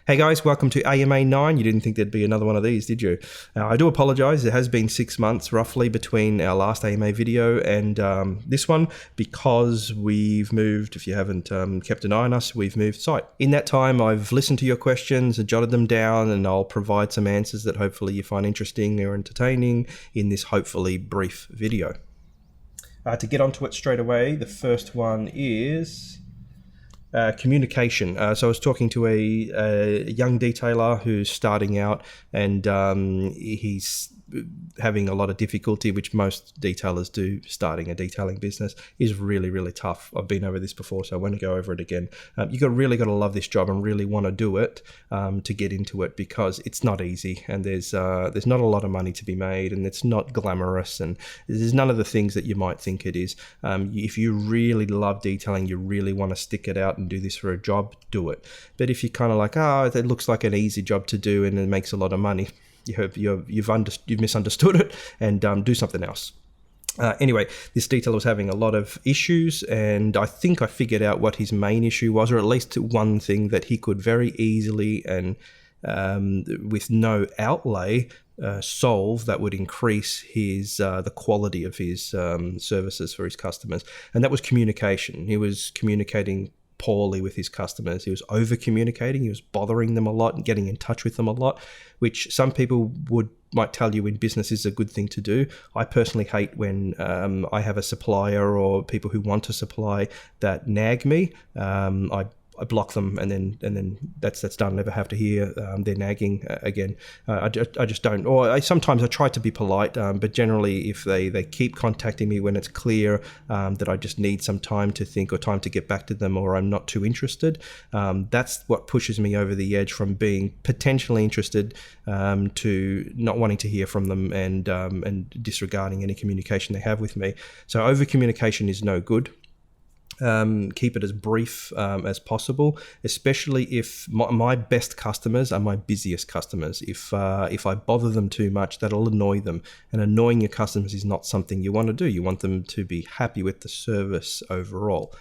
Hey guys, welcome to AMA 9. You didn't think there'd be another one of these, did you? I do apologise. It has been 6 months roughly between our last AMA video and this one because we've moved. If you haven't kept an eye on us, we've moved site. In that time, I've listened to your questions and jotted them down, and I'll provide some answers that hopefully you find interesting or entertaining in this hopefully brief video. To get onto it straight away, the first one is... communication. So I was talking to a young detailer who's starting out, and he's having a lot of difficulty, which most detailers do. Starting a detailing business is really, really tough. I've been over this before, so I want to go over it again. You really got to love this job and really want to do it to get into it, because it's not easy, and there's not a lot of money to be made, and it's not glamorous, and there's none of the things that you might think it is. If you really love detailing, you really want to stick it out and do this for a job, do it. But if you're kind of like, it looks like an easy job to do and it makes a lot of money, you've misunderstood it, and do something else. Anyway, this detailer was having a lot of issues, and I think I figured out what his main issue was, or at least one thing that he could very easily and with no outlay solve that would increase his the quality of his services for his customers, and that was communication. He was communicating poorly with his customers. He was over communicating. He was bothering them a lot and getting in touch with them a lot, which some people might tell you in business is a good thing to do. I personally hate when I have a supplier or people who want to supply that nag me. I block them, and then that's done. Never have to hear their nagging again. I just don't. Or sometimes I try to be polite, but generally, if they keep contacting me when it's clear that I just need some time to think or time to get back to them, or I'm not too interested, that's what pushes me over the edge from being potentially interested to not wanting to hear from them and disregarding any communication they have with me. So over communication is no good. Keep it as brief as possible, especially if my best customers are my busiest customers. If I bother them too much, that'll annoy them, and annoying your customers is not something you want to do. You want them to be happy with the service overall.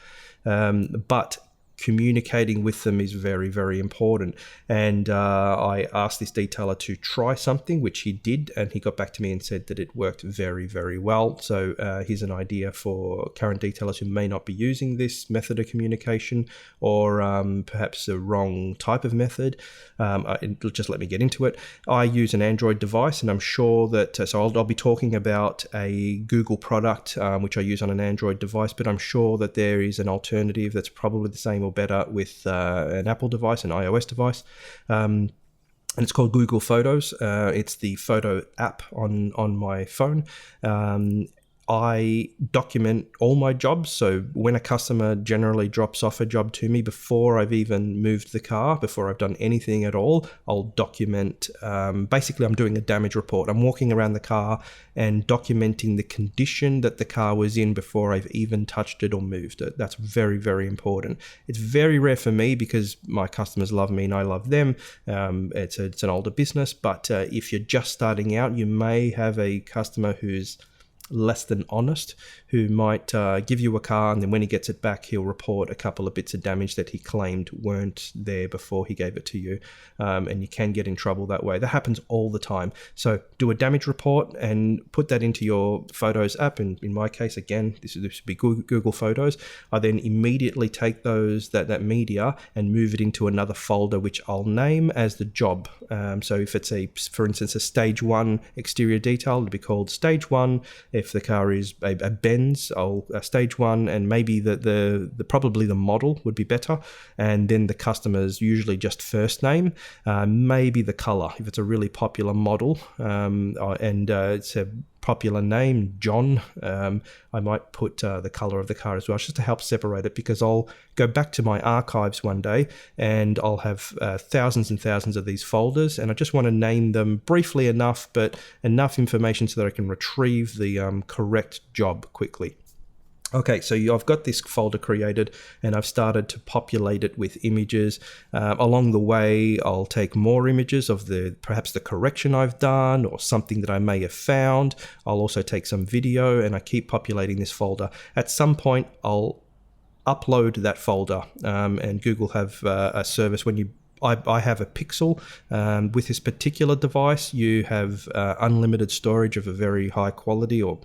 But communicating with them is very, very important. And I asked this detailer to try something, which he did, and he got back to me and said that it worked very, very well. So here's an idea for current detailers who may not be using this method of communication, or perhaps the wrong type of method. Just let me get into it. I use an Android device, and I'm sure that, so I'll be talking about a Google product, which I use on an Android device, but I'm sure that there is an alternative that's probably the same or better with an Apple device, an iOS device. And it's called Google Photos. It's the photo app on my phone. I document all my jobs. So when a customer generally drops off a job to me, before I've even moved the car, before I've done anything at all, I'll document. Basically, I'm doing a damage report. I'm walking around the car and documenting the condition that the car was in before I've even touched it or moved it. That's very, very important. It's very rare for me because my customers love me and I love them. It's an older business, but if you're just starting out, you may have a customer who's less than honest, who might give you a car, and then when he gets it back, he'll report a couple of bits of damage that he claimed weren't there before he gave it to you, and you can get in trouble that way. That happens all the time. So do a damage report and put that into your Photos app, and in my case, again, this would be Google Photos. I then immediately take that media and move it into another folder, which I'll name as the job. So if it's for instance, a stage 1 exterior detail, it'll be called stage 1. If the car is a Benz, I'll stage 1, and maybe probably the model would be better, and then the customer's usually just first name, maybe the color if it's a really popular model, and it's a popular name, John. I might put the color of the car as well, just to help separate it, because I'll go back to my archives one day and I'll have thousands and thousands of these folders, and I just want to name them briefly enough, but enough information so that I can retrieve the correct job quickly. Okay, so I've got this folder created and I've started to populate it with images. Along the way, I'll take more images of perhaps the correction I've done or something that I may have found. I'll also take some video, and I keep populating this folder. At some point, I'll upload that folder, and Google have a service when you I have a Pixel. With this particular device, you have unlimited storage of a very high quality, or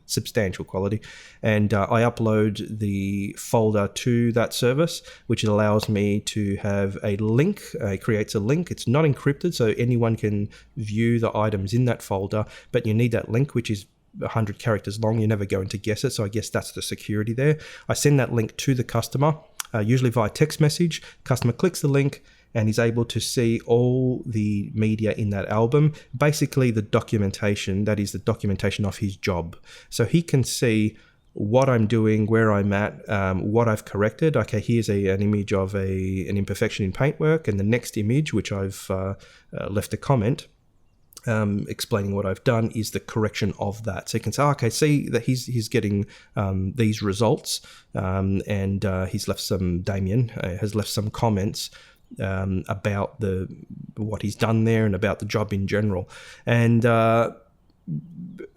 substantial quality, and I upload the folder to that service, which allows me to have a link. It creates a link. It's not encrypted, so anyone can view the items in that folder, but you need that link, which is 100 characters long. You're never going to guess it, so I guess that's the security there. I send that link to the customer, usually via text message. Customer clicks the link and he's able to see all the media in that album, basically the documentation, that is the documentation of his job. So he can see what I'm doing, where I'm at, what I've corrected. Okay, here's an image of an imperfection in paintwork, and the next image, which I've left a comment explaining what I've done, is the correction of that. So you can say, okay, see that he's getting these results, and he's left some, Damian has left some comments about what he's done there and about the job in general. And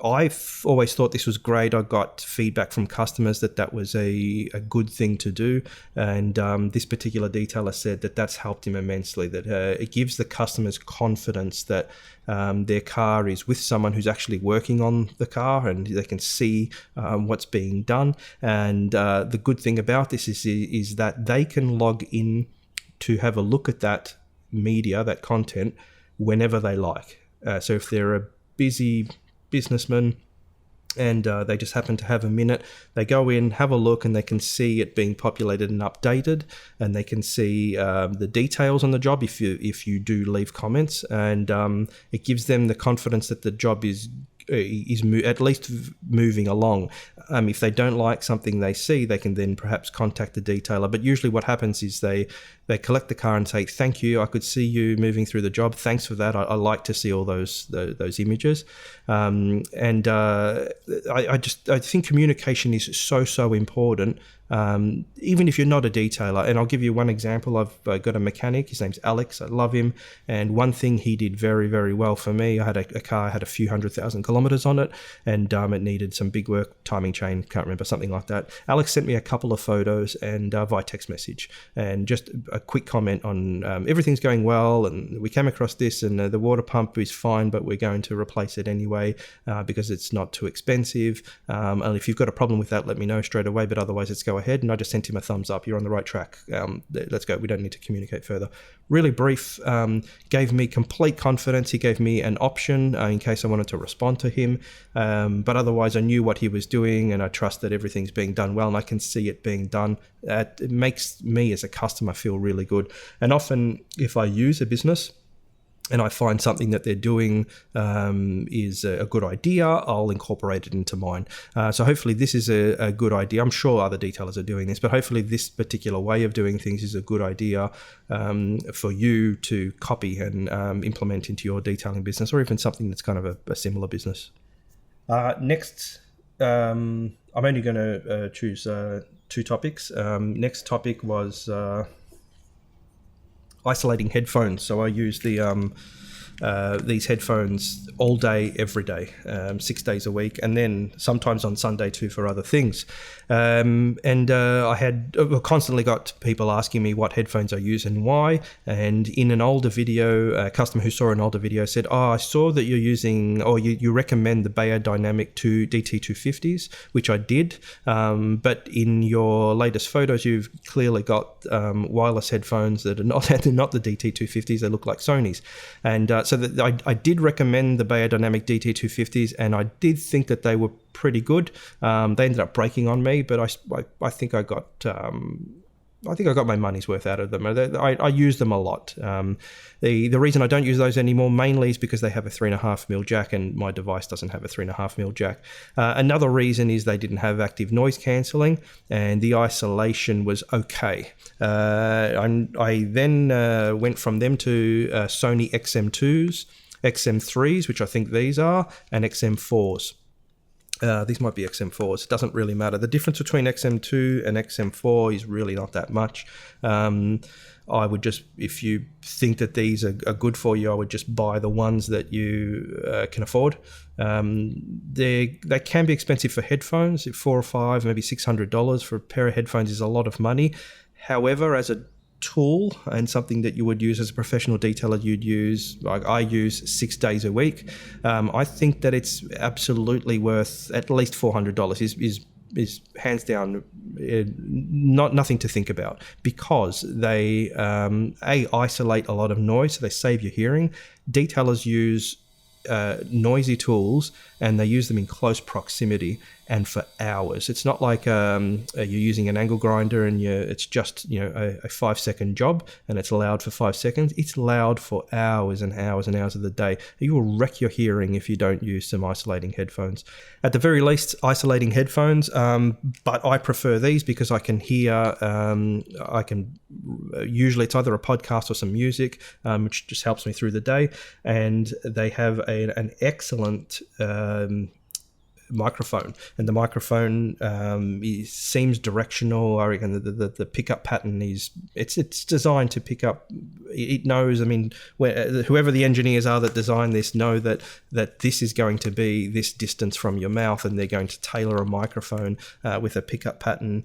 I've always thought this was great. I got feedback from customers that was a good thing to do, and this particular detailer said that that's helped him immensely, that it gives the customers confidence that their car is with someone who's actually working on the car, and they can see what's being done. And the good thing about this is that they can log in to have a look at that media, that content, whenever they like. So if they're a busy businessman and they just happen to have a minute, they go in, have a look, and they can see it being populated and updated, and they can see the details on the job if you do leave comments, and it gives them the confidence that the job is at least moving along. If they don't like something they see, they can then perhaps contact the detailer. But usually what happens is they collect the car and say, thank you, I could see you moving through the job, thanks for that, I like to see all those images. I think communication is so important. Even if you're not a detailer. And I'll give you one example. I've got a mechanic, his name's Alex, I love him, and one thing he did very, very well for me, I had a car, had a few 100,000 kilometers on it, and it needed some big work, timing chain, can't remember, something like that. Alex sent me a couple of photos and via text message, and just a quick comment on everything's going well, and we came across this, and the water pump is fine, but we're going to replace it anyway because it's not too expensive, and if you've got a problem with that, let me know straight away, but otherwise let's go ahead. And I just sent him a thumbs up, you're on the right track, let's go, we don't need to communicate further. Really brief, gave me complete confidence. He gave me an option in case I wanted to respond to him, but otherwise I knew what he was doing, and I trust that everything's being done well, and I can see it being done. It makes me as a customer feel really good. And often if I use a business and I find something that they're doing is a good idea, I'll incorporate it into mine. So hopefully this is a good idea. I'm sure other detailers are doing this, but hopefully this particular way of doing things is a good idea for you to copy and implement into your detailing business, or even something that's kind of a similar business. Next, I'm only going to choose two topics. Next topic was isolating headphones. So I use these headphones all day, every day, 6 days a week, and then sometimes on Sunday too for other things. I had constantly got people asking me what headphones I use and why. And in an older video, a customer who saw an older video said, I saw that you're using, or you recommend the Beyerdynamic DT250s, which I did. But in your latest photos, you've clearly got wireless headphones that are not, they're not the DT250s, they look like Sony's. And so that I did recommend the Beyerdynamic DT250s, and I did think that they were pretty good. They ended up breaking on me, but I think I got my money's worth out of them. I use them a lot. The reason I don't use those anymore mainly is because they have a 3.5mm jack, and my device doesn't have a 3.5mm jack. Another reason is they didn't have active noise cancelling, and the isolation was okay. I then went from them to Sony XM2s, XM3s, which I think these are, and XM4s. These might be XM4s. It doesn't really matter. The difference between XM2 and XM4 is really not that much. I would just, if you think that these are good for you, I would just buy the ones that you can afford. They can be expensive for headphones. $400 or $500, maybe $600 for a pair of headphones is a lot of money. However, as a tool and something that you would use as a professional detailer. You'd use, like I use 6 days a week. I think that it's absolutely worth at least $400. Is hands down nothing to think about, because they isolate a lot of noise, so they save your hearing. Detailers use noisy tools, and they use them in close proximity and for hours. It's not like you're using an angle grinder and it's just a 5-second job and it's loud for 5 seconds. It's loud for hours and hours and hours of the day. You will wreck your hearing if you don't use some isolating headphones. At the very least, isolating headphones, but I prefer these because I can hear, usually it's either a podcast or some music, which just helps me through the day, and they have an excellent microphone, and the microphone seems directional. I reckon the pickup pattern it's designed to pick up. It knows. I mean, whoever the engineers are that designed this know that this is going to be this distance from your mouth, and they're going to tailor a microphone with a pickup pattern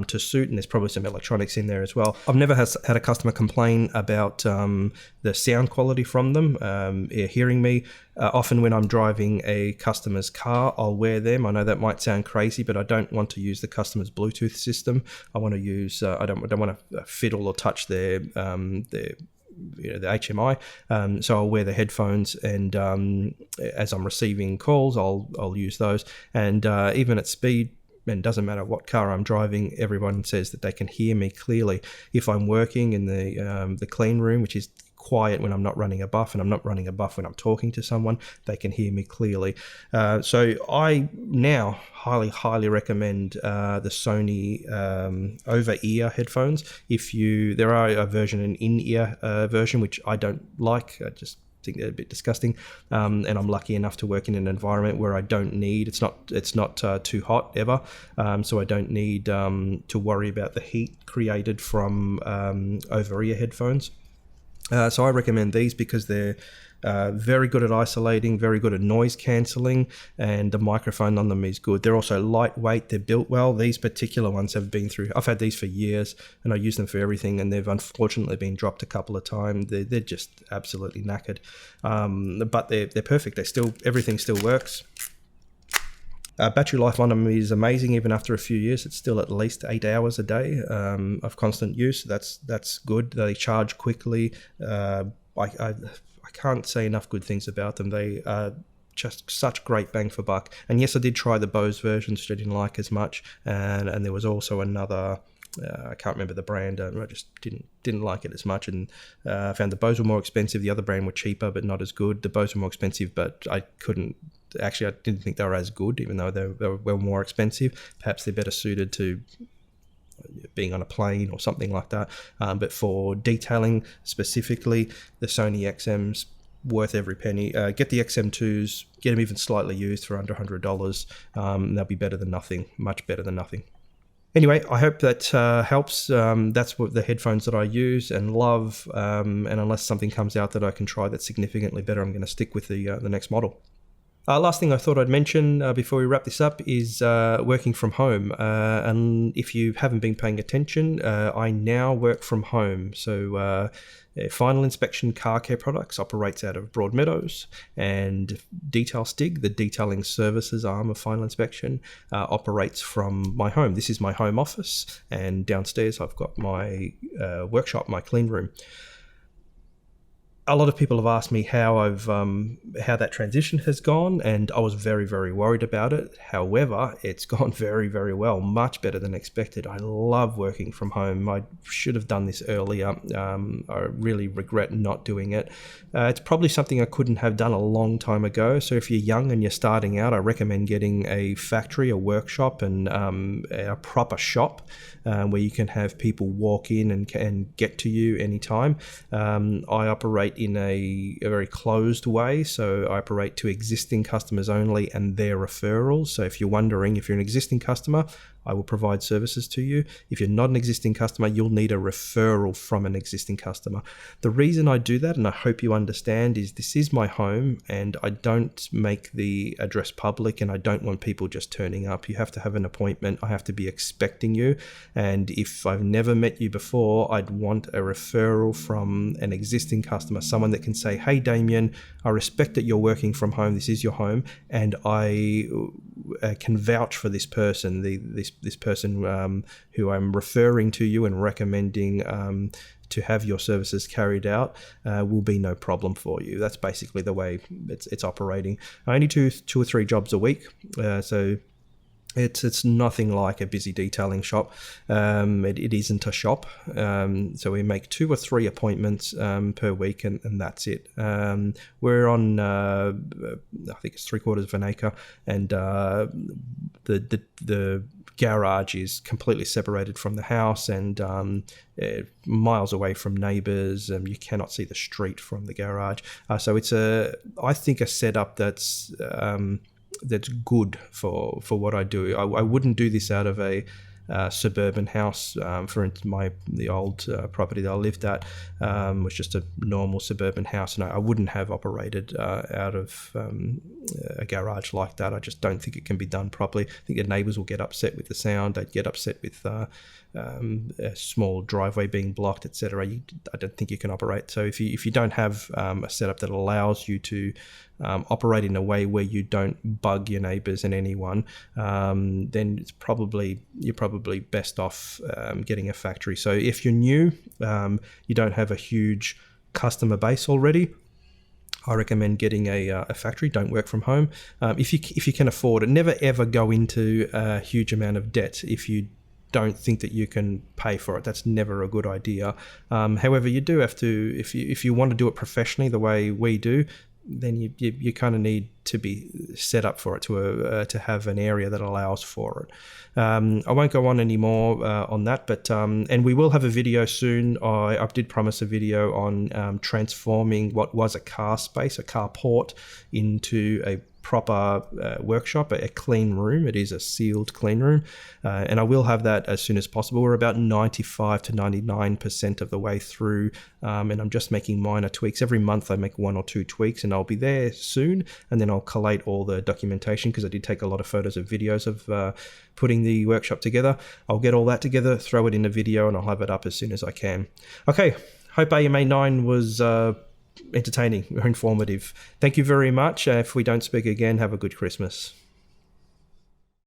to suit. And there's probably some electronics in there as well. I've never had a customer complain about the sound quality from them. Hearing me. Often when I'm driving a customer's car, I'll wear them. I know that might sound crazy, but I don't want to use the customer's Bluetooth system. I want to use. I don't want to fiddle or touch their the HMI. So I'll wear the headphones, and as I'm receiving calls, I'll use those. And even at speed, and doesn't matter what car I'm driving, everyone says that they can hear me clearly. If I'm working in the clean room, which is quiet when I'm not running a buff, and I'm not running a buff when I'm talking to someone, they can hear me clearly. So I now highly recommend the Sony over-ear headphones. There are a version, an in-ear version, which I don't like. I just think they're a bit disgusting, and I'm lucky enough to work in an environment where I don't need, it's not too hot ever, so I don't need to worry about the heat created from over-ear headphones. So I recommend these because they're very good at isolating, very good at noise cancelling, and the microphone on them is good. They're also lightweight, they're built well. These particular ones have been through, I've had these for years and I use them for everything, and they've unfortunately been dropped a couple of times. They're just absolutely knackered, but they're perfect. Everything still works. Battery life on them is amazing. Even after a few years, it's still at least 8 hours a day of constant use. That's good. They charge quickly. I can't say enough good things about them. They are just such great bang for buck. And yes, I did try the Bose versions, which I didn't like as much. And there was also another. I can't remember the brand. I just didn't like it as much, and I found the Bose were more expensive. The other brand were cheaper, but not as good. The Bose were more expensive, but I didn't think they were as good, even though they were more expensive. Perhaps they're better suited to being on a plane or something like that. But for detailing specifically, the Sony XM's worth every penny. Get the XM2s, get them even slightly used for under $100. They'll be better than nothing, much better than nothing. Anyway, I hope that helps. That's what the headphones that I use and love. And unless something comes out that I can try that's significantly better, I'm going to stick with the next model. Last thing I thought I'd mention before we wrap this up is working from home. And if you haven't been paying attention, I now work from home. So Final Inspection Car Care Products operates out of Broadmeadows, and Detail Stig, the detailing services arm of Final Inspection, operates from my home. This is my home office, and downstairs I've got my workshop, my clean room. A lot of people have asked me how that transition has gone, and I was very, very worried about it. However, it's gone very, very well, much better than expected. I love working from home. I should have done this earlier. I really regret not doing it. It's probably something I couldn't have done a long time ago. So if you're young and you're starting out, I recommend getting a factory, a workshop, and a proper shop where you can have people walk in and get to you anytime. I operate in a very closed way, so I operate to existing customers only and their referrals. So if you're wondering, if you're an existing customer, I will provide services to you. If you're not an existing customer, you'll need a referral from an existing customer. The reason I do that, and I hope you understand, is this is my home and I don't make the address public, and I don't want people just turning up. You have to have an appointment. I have to be expecting you. And if I've never met you before, I'd want a referral from an existing customer, someone that can say, hey, Damian, I respect that you're working from home. This is your home. And I can vouch for this person, this person who I'm referring to you and recommending to have your services carried out will be no problem for you. That's basically the way it's operating. I only do 2 or 3 jobs a week, so it's nothing like a busy detailing shop. It isn't a shop. So we make 2 or 3 appointments per week, and that's it. We're on, I think it's 3/4 of an acre, and the garage is completely separated from the house and miles away from neighbors. You cannot see the street from the garage. So it's I think a setup that's good for what I do. I wouldn't do this out of a suburban house. For instance, the old property that I lived at was just a normal suburban house, and I wouldn't have operated out of a garage like that. I just don't think it can be done properly. I think the neighbours will get upset with the sound. They'd get upset with a small driveway being blocked, etc. I don't think you can operate. So if you don't have a setup that allows you to operate in a way where you don't bug your neighbours and anyone, then you're probably best off getting a factory. So if you're new, you don't have a huge customer base already, I recommend getting a factory. Don't work from home. If you can afford it, never ever go into a huge amount of debt if you don't think that you can pay for it. That's never a good idea. However, you do have to, if you want to do it professionally the way we do, then you kind of need to be set up for it, to have an area that allows for it. I won't go on anymore on that, but and we will have a video soon. I did promise a video on transforming what was a car space, a carport, into a proper workshop, a clean room. It is a sealed clean room, and I will have that as soon as possible. We're about 95 to 99% of the way through, and I'm just making minor tweaks. Every month I make 1 or 2 tweaks, and I'll be there soon, and then I'll collate all the documentation, because I did take a lot of photos of videos of putting the workshop together. I'll get all that together, throw it in a video, and I'll have it up as soon as I can. Okay, hope AMA 9 was entertaining or informative. Thank you very much. If we don't speak again, have a good Christmas.